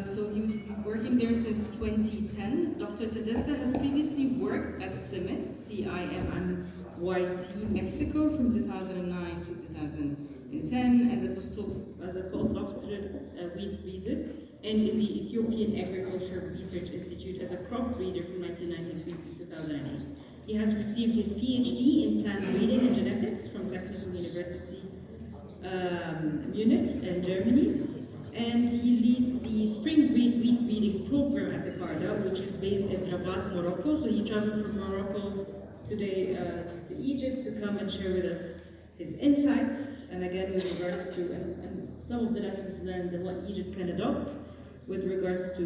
So he was working there since 2010. Dr. Tedessa has previously worked at CIMYT, CIMYT, Mexico from 2009 to 2010 as a postdoctorate wheat breeder, and in the Ethiopian Agriculture Research Institute as a crop breeder from 1993 to 2008. He has received his PhD in plant breeding and genetics from Technical University Munich in Germany, and he leads the spring wheat breeding program at the Carda, which is based in Rabat, Morocco. So he traveled from Morocco today to Egypt to come and share with us his insights, and again with regards to and some of the lessons learned and what Egypt can adopt with regards to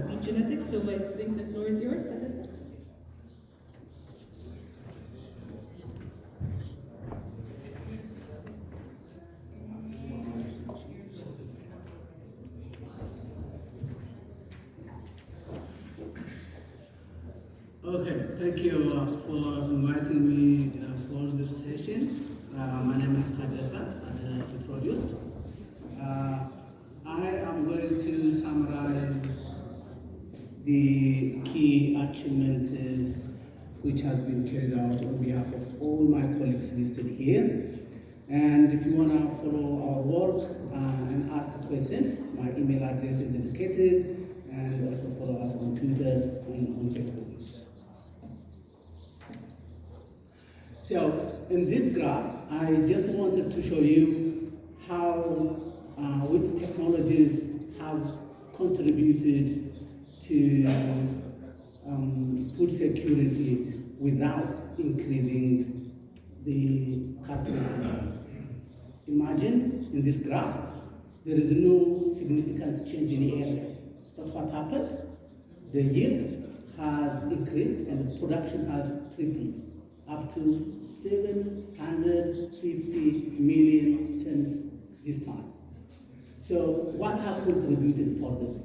wheat genetics. So I think the floor is yours, Tedessa. Okay, thank you for inviting me for this session. My name is Tedessa, as introduced. I am going to summarize the key achievements which have been carried out on behalf of all my colleagues listed here. And if you want to follow our work and ask questions, my email address is indicated, and also follow us on Twitter and on Facebook. So, in this graph, I just wanted to show you how which technologies have contributed to food security without increasing the carbon demand. Imagine in this graph, there is no significant change in the area. But what happened? The yield has increased and the production has tripled, up to 750 million since this time. So what has contributed for this?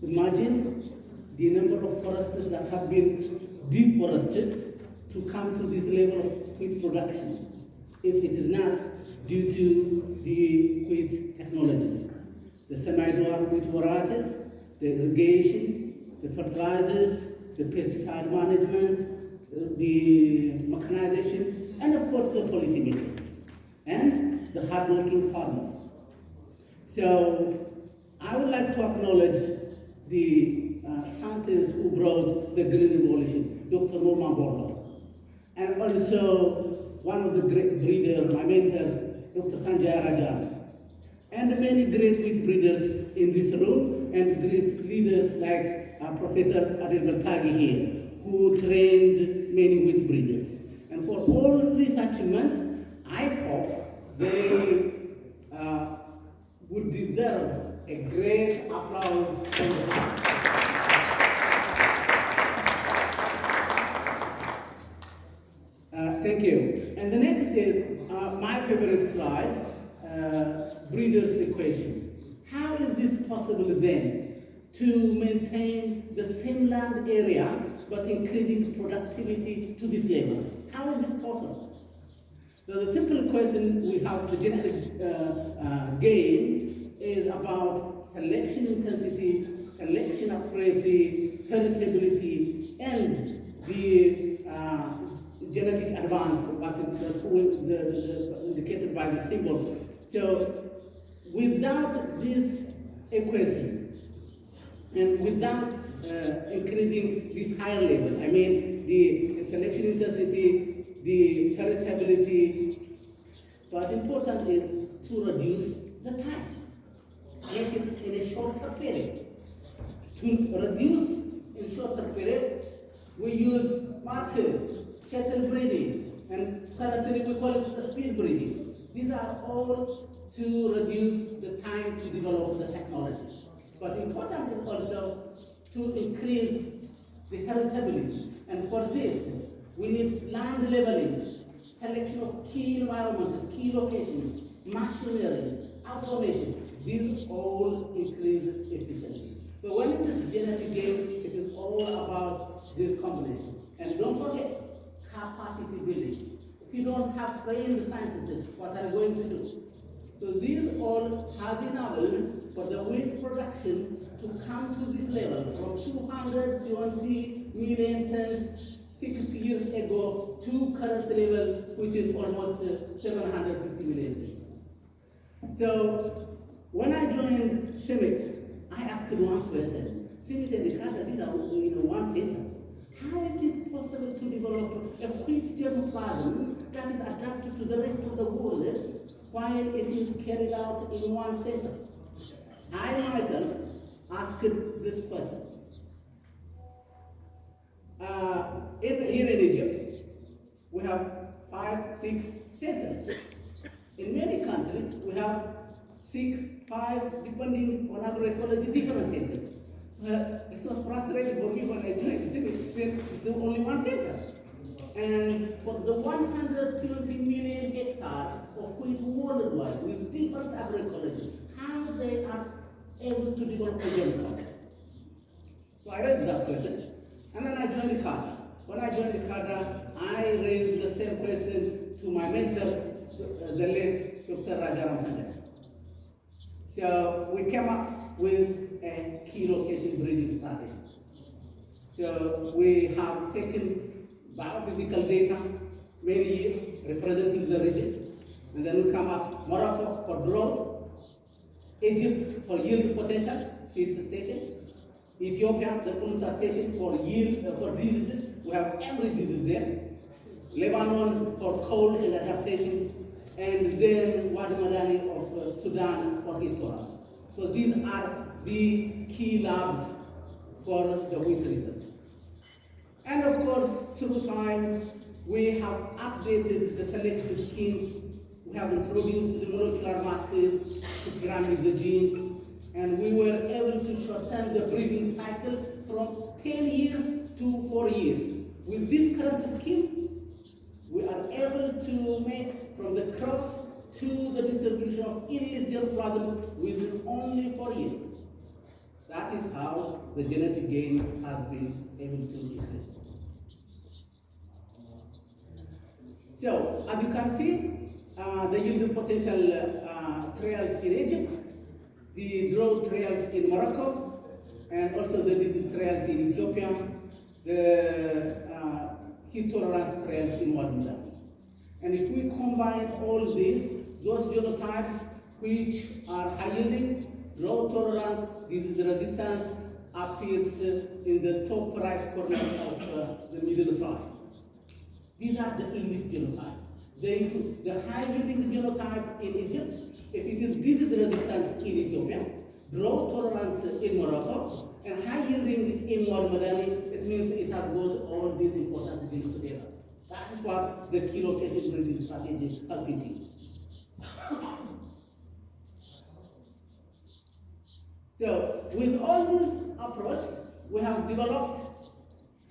Imagine the number of forests that have been deforested to come to this level of wheat production, if it is not due to the wheat technologies. The semi-dwarf wheat varieties, the irrigation, the fertilizers, the pesticide management, the mechanization, and of course the policymakers, and the hardworking farmers. So I would like to acknowledge the scientist who brought the green revolution, Dr. Norman Borlaug, and also one of the great breeders, my mentor, Dr. Sanjay Rajan, and many great wheat breeders in this room, and great leaders like Professor Adel Beltagi here, who trained many wheat breeders. And for all these achievements, I hope they would deserve a great applause. Thank you. And the next is my favorite slide, breeder's equation. How is this possible then to maintain the same land area but increasing productivity to this level? How is it possible? So the simple question we have, the genetic gain, is about selection intensity, selection accuracy, heritability, and the genetic advance, indicated by the symbol. So without this equation, and without increasing this higher level, I mean the selection intensity, the heritability, what's important is to reduce the time, make it in a shorter period. To reduce in shorter period, we use markers, shuttle breeding, and currently we call it speed breeding. These are all to reduce the time to develop the technology. But important is also to increase the heritability. And for this, we need land leveling, selection of key environments, key locations, machineries, automation. These all increase efficiency. So when it is genetic gain, it is all about this combination. And don't forget, capacity building. If you don't have trained scientists, what are you going to do? So these all have enabled for the wheat production to come to this level from 220 million tons 60 years ago to current level, which is almost 750 million tons. So when I joined CIMIC, I asked one question. CIMIC and Ricardo, these are one center. How is it possible to develop a wheat germplasm that is adapted to the rest of the world while it is carried out in one center? I myself asked this question. Here in Egypt, we have 5, 6 centers. In many countries, we have 6, 5, depending on agroecology, different centers. It was frustrating for me when I joined CIMIC, it's the only one center. And for the 120 million hectares of wheat worldwide with different agroecology, how they are able to develop a germplasm. So I raised that question, and then I joined the cadre. When I joined the cadre, I raised the same question to my mentor, the late Dr. Rajaram Sanjay. So we came up with a key location breeding strategy. So we have taken biophysical data, many years, representing the region, and then we come up Morocco for growth, Egypt for yield potential, seed station, Ethiopia, the UNSA station for yield, for diseases, we have every disease there, Lebanon for cold and adaptation, and then Wadi Madani of Sudan for heat tolerance. So these are the key labs for the wheat research. And of course, through time, we have updated the selection schemes. We have introduced the molecular markers to pyramid the genes, and we were able to shorten the breeding cycle from 10 years to 4 years. With this current scheme, we are able to make from the cross to the distribution of illness germplasm within only 4 years. That is how the genetic gain has been able to increase. So, as you can see, the yield potential trials in Egypt, the drought trials in Morocco, and also the disease trials in Ethiopia, the heat tolerance trials in Wadi. And if we combine all these, those genotypes which are high yielding, drought tolerant, disease resistance appears in the top right corner of the middle slide. These are the English genotypes. They include the high yielding genotype in Egypt, if it is disease resistant in Ethiopia, drought tolerant in Morocco, and high yielding in Madani, it means it has got all these important genes together. That is what the key location breeding strategy helps you. So, with all these approaches, we have developed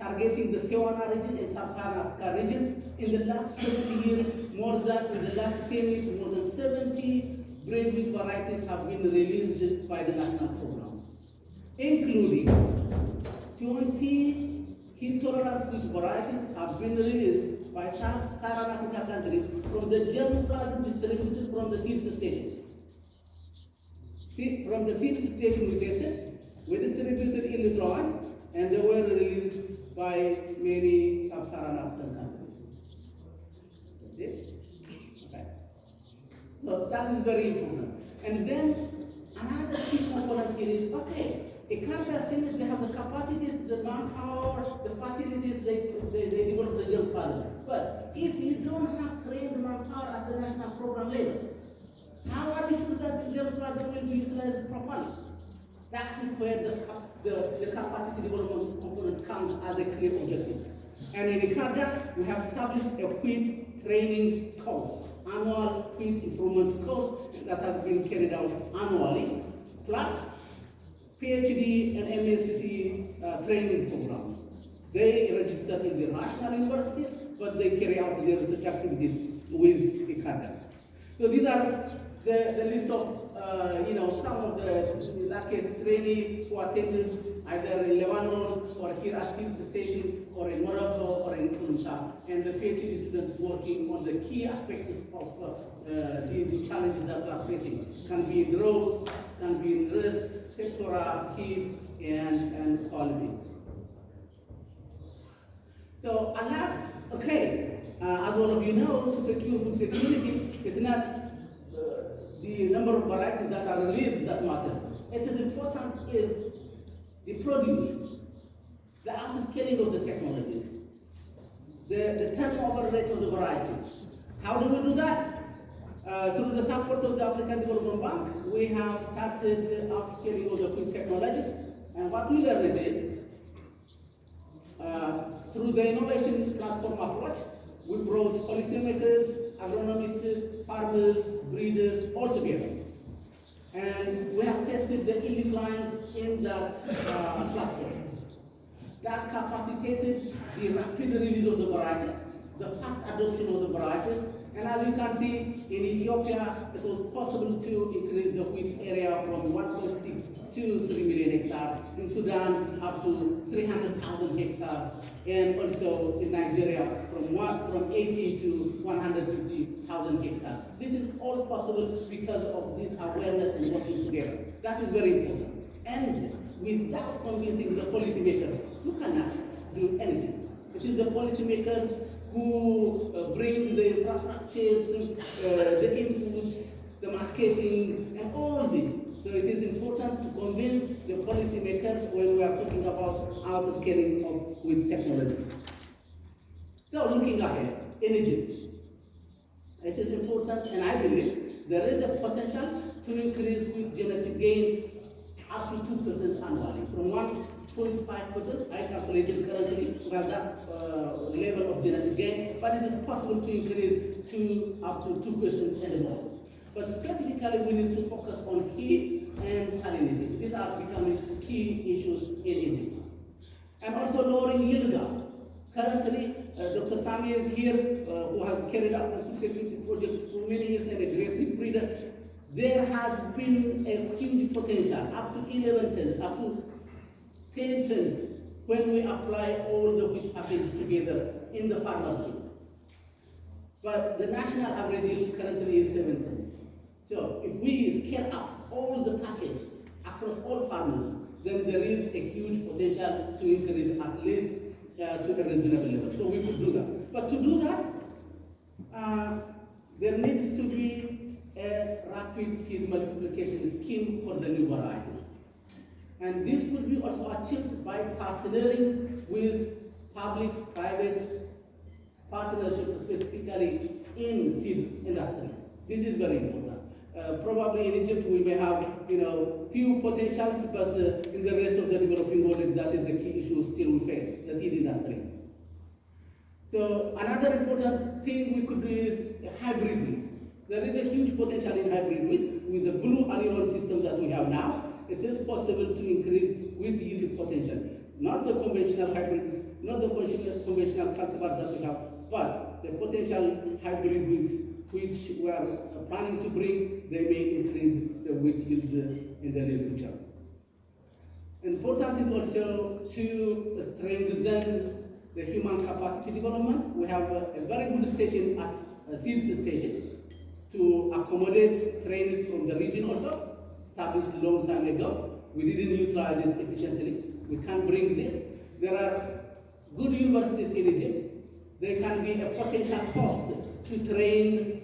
targeting the Sewana region and Sub-Saharan Africa region. In the last 70 years, in the last 10 years, more than 70 breed wheat varieties have been released by the national program, including 20 heat-tolerant wheat varieties have been released by Sub-Saharan Africa countries from the germplasm distributed from the seed station. From the seed station we tested, we distributed in the Florence, and they were released by many Sub-Saharan African countries. Okay. So that is very important. And then another key component here is, okay, a country since they have the capacities, the manpower, the facilities, they develop the germplasm. But if you don't have trained manpower at the national program level, how are you sure that the germplasm will be utilized properly? That is where the capacity development component comes as a clear objective. And in Ikaja, we have established a wheat training course, annual wheat improvement course that has been carried out annually, plus PhD and MSc training programs. They register in the national universities, but they carry out their research activities with Ikaja. So these are the list of some of the latest trainees who attended either in Lebanon or here at Seed Station or in Morocco or in Tunisia, and the PhD students working on the key aspects of the challenges that we are facing. Can be growth, can can be addressed, sectoral, heat, and quality. So, and last, as all of you know, to secure food security is not the number of varieties that are released that matters. It is important is the produce, the out-scaling of the technologies, the turnover rate of the varieties. How do we do that? Through the support of the African Development Bank, we have started the out-scaling of the food technologies, and what we learned is through the innovation platform approach, we brought policymakers, agronomists, farmers, breeders, all together. And we have tested the elite lines in that platform. That capacitated the rapid release of the varieties, the fast adoption of the varieties, and as you can see, in Ethiopia, it was possible to increase the wheat area from 1.6 to 3 million hectares, in Sudan up to 300,000 hectares, and also in Nigeria from 80 to 150,000 hectares. This is all possible because of this awareness and working together. That is very important. And without convincing the policymakers, you cannot do anything. It is the policymakers who bring the infrastructures, the inputs, the marketing, and all this. So it is important to convince the policymakers when we are talking about out-scaling of wheat technology. So looking ahead, in Egypt, it is important, and I believe there is a potential to increase wheat genetic gain up to 2% annually, from 1.5%, I calculated currently, we have that level of genetic gain, but it is possible to increase to up to 2% and more. But specifically, we need to focus on heat and salinity. These are becoming key issues in Egypt. And also lowering yield gap. Currently, Dr. Sami is here, who has carried out the food security project for many years and a great wheat breeder. There has been a huge potential, up to 11 tons, up to 10 tons, when we apply all the wheat package together in the farmer's field. But the national average yield currently is 7 tons. So if we scale up all the package across all farmers, then there is a huge potential to increase at least to a reasonable level. So we could do that. But to do that, there needs to be a rapid seed multiplication scheme for the new varieties. And this could be also achieved by partnering with public-private partnerships, specifically in seed industry. This is very important. Probably in Egypt we may have, few potentials, but in the rest of the developing world, that is the key issue still we face, the seed industry. So another important thing we could do is hybrid wheat. There is a huge potential in hybrid wheat with the blue aileron system that we have now. It is possible to increase wheat yield potential. Not the conventional hybrids, not the conventional cultivars that we have, but the potential hybrid wheats which we are planning to bring, they may increase the wheat yields in the near future. Important is also to strengthen the human capacity development. We have a very good station at seeds station to accommodate trainees from the region also, established a long time ago. We didn't utilize it efficiently. We can bring this. There are good universities in Egypt. There can be a potential cost to train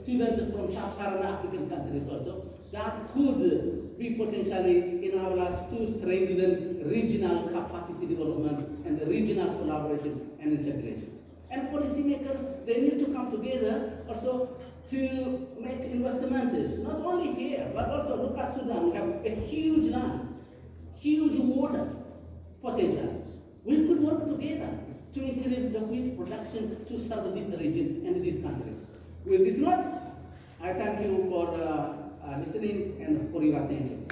students from sub-Saharan African countries also. That could be potentially in our last to strengthen regional capacity development and regional collaboration and integration. And policymakers, they need to come together also to make investments, not only here, but also look at Sudan. We have a huge land, huge water potential. We could work together to increase the wheat production to serve this region and this country. With this note, I thank you for listening and for your attention.